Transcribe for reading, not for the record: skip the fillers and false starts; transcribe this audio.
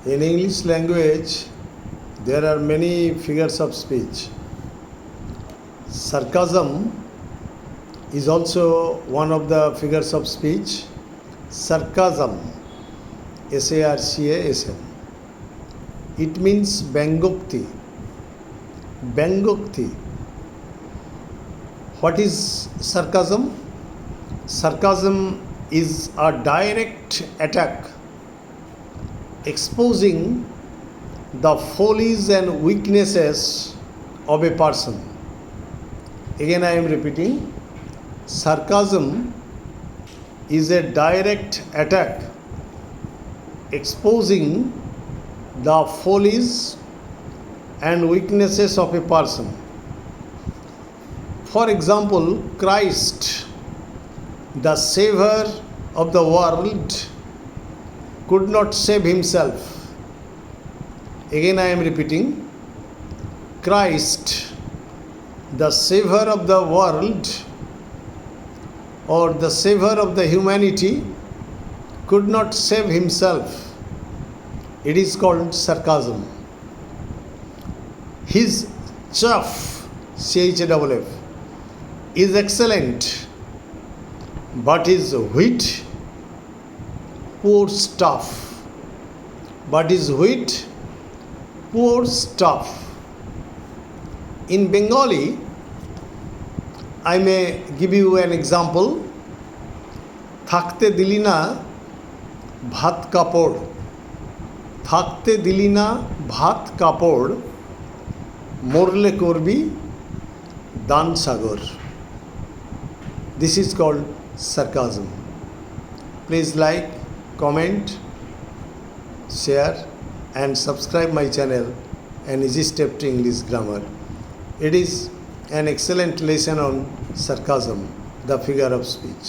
In English language, there are many figures of speech. Sarcasm is also one of the figures of speech. Sarcasm, S-A-R-C-A-S-M. It means Bangokti. Bangokti. What is sarcasm? Sarcasm is a direct attack exposing the follies and weaknesses of a person. Again, I am repeating, sarcasm is a direct attack exposing the follies and weaknesses of a person. For example, Christ, the Savior of the world, could not save himself. Again, I am repeating, Christ, the Savior of the world or the Savior of the humanity, could not save himself. It is called sarcasm. His chaff, C-H-A-F-F, is excellent, but his wheat, poor stuff. But his wheat, poor stuff. In Bengali, I may give you an example. থাকতে দিলি না ভাত কাপড়, থাকতে দিলি না ভাত কাপড়, মরলে করবি দান সাগর. This is called sarcasm. Please like, comment, share and subscribe my channel and Easy Step to English Grammar. It is an excellent lesson on sarcasm, the figure of speech.